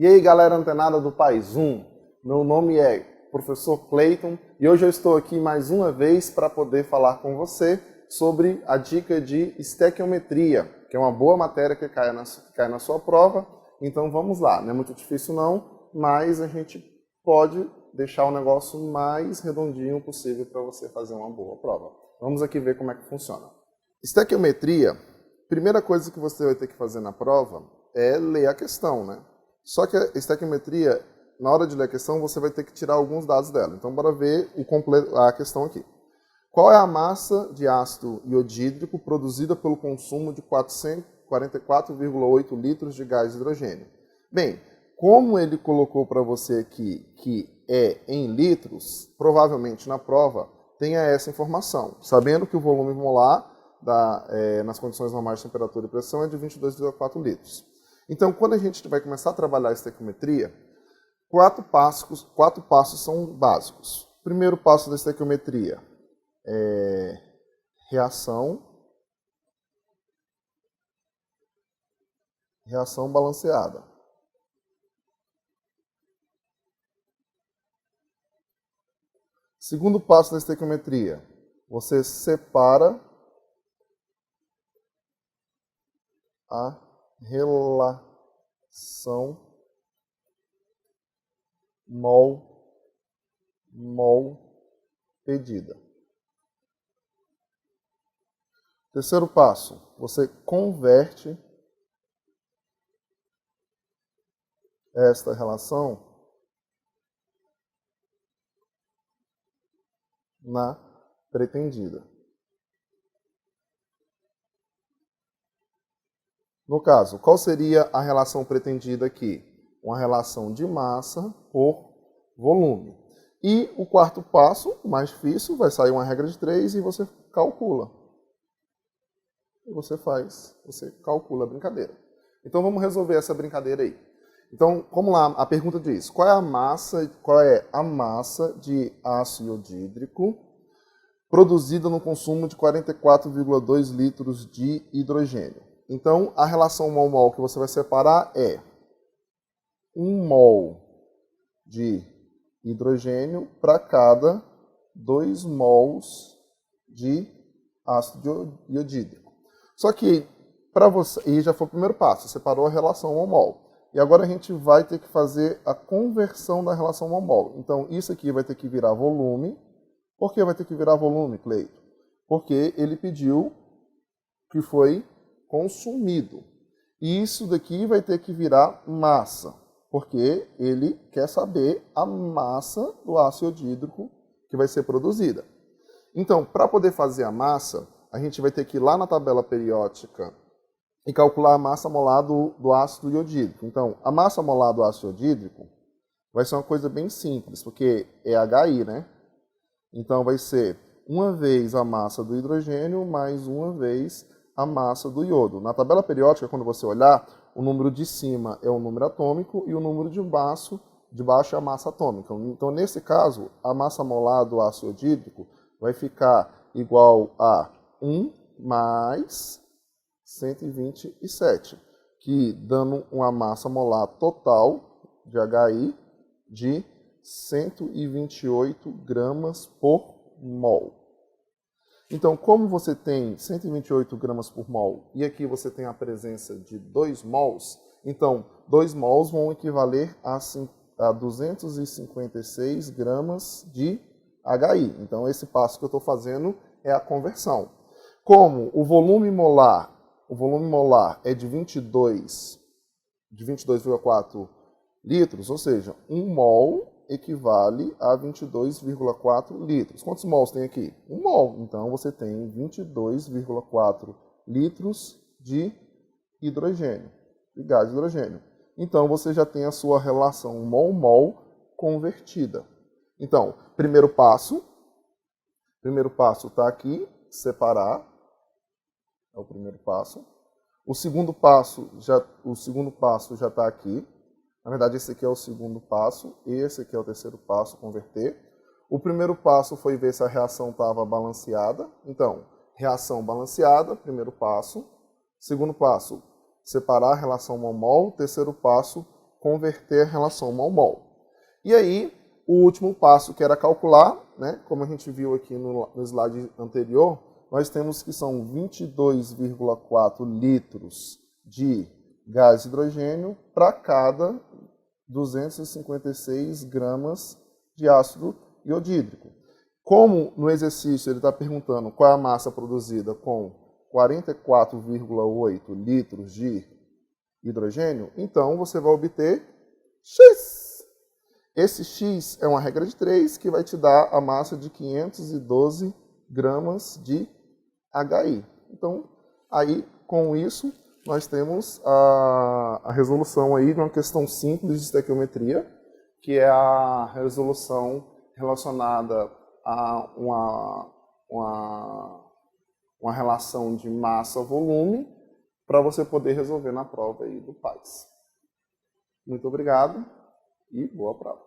E aí, galera antenada do País 1, meu nome é Professor Cleiton e hoje eu estou aqui mais uma vez para poder falar com você sobre a dica de estequiometria, que é uma boa matéria que cai na sua prova. Então vamos lá, não é muito difícil não, mas a gente pode deixar o negócio mais redondinho possível para você fazer uma boa prova. Vamos aqui ver como é que funciona. Estequiometria, primeira coisa que você vai ter que fazer na prova é ler a questão, né? Só que a estequiometria, na hora de ler a questão, você vai ter que tirar alguns dados dela. Então, bora ver a questão aqui. Qual é a massa de ácido iodídrico produzida pelo consumo de 44,8 litros de gás de hidrogênio? Bem, como ele colocou para você aqui que é em litros, provavelmente na prova tenha essa informação, sabendo que o volume molar nas condições normais de temperatura e pressão é de 22,4 litros. Então, quando a gente vai começar a trabalhar a estequiometria, quatro passos são básicos. O primeiro passo da estequiometria é reação balanceada. Segundo passo da estequiometria, você separa a relação mol pedida. Terceiro passo, você converte esta relação na pretendida. No caso, qual seria a relação pretendida aqui? Uma relação de massa por volume. E o quarto passo, o mais difícil, vai sair uma regra de 3 e você calcula. E você calcula a brincadeira. Então vamos resolver essa brincadeira aí. Então, vamos lá, a pergunta diz, qual é a massa de ácido iodídrico produzida no consumo de 44,2 litros de hidrogênio? Então, a relação mol-mol que você vai separar é 1 mol de hidrogênio para cada 2 mols de ácido iodídrico. Só que, para você, e já foi o primeiro passo, separou a relação mol-mol. E agora a gente vai ter que fazer a conversão da relação mol-mol. Então, isso aqui vai ter que virar volume. Por que vai ter que virar volume, Cleiton? Porque ele pediu que foi consumido. E isso daqui vai ter que virar massa, porque ele quer saber a massa do ácido iodídrico que vai ser produzida. Então, para poder fazer a massa, a gente vai ter que ir lá na tabela periódica e calcular a massa molar do ácido iodídrico. Então, a massa molar do ácido iodídrico vai ser uma coisa bem simples, porque é HI, né? Então, vai ser uma vez a massa do hidrogênio mais uma vez a massa do iodo. Na tabela periódica, quando você olhar, o número de cima é o número atômico e o número de baixo é a massa atômica. Então, nesse caso, a massa molar do ácido iodídrico vai ficar igual a 1 mais 127, que dando uma massa molar total de HI de 128 gramas por mol. Então, como você tem 128 gramas por mol e aqui você tem a presença de 2 mols, então 2 mols vão equivaler a 256 gramas de HI. Então, esse passo que eu estou fazendo é a conversão. Como o volume molar é de 22,4 litros, ou seja, 1 mol equivale a 22,4 litros. Quantos mols tem aqui? 1 mol. Então, você tem 22,4 litros de hidrogênio, de gás de hidrogênio. Então, você já tem a sua relação mol-mol convertida. Então, primeiro passo está aqui, separar, é o primeiro passo. O segundo passo já está aqui. Na verdade, esse aqui é o segundo passo, esse aqui é o terceiro passo, converter. O primeiro passo foi ver se a reação estava balanceada. Então, reação balanceada, primeiro passo. Segundo passo, separar a relação mol-mol. Terceiro passo, converter a relação mol-mol. E aí, o último passo, que era calcular, né, como a gente viu aqui no slide anterior, nós temos que são 22,4 litros de gás de hidrogênio para cada 256 gramas de ácido iodídrico. Como no exercício ele está perguntando qual é a massa produzida com 44,8 litros de hidrogênio, então você vai obter X. Esse X é uma regra de 3 que vai te dar a massa de 512 gramas de HI. Então, aí com isso, nós temos a resolução aí de uma questão simples de estequiometria, que é a resolução relacionada a uma relação de massa-volume para você poder resolver na prova aí do PAIS. Muito obrigado e boa prova.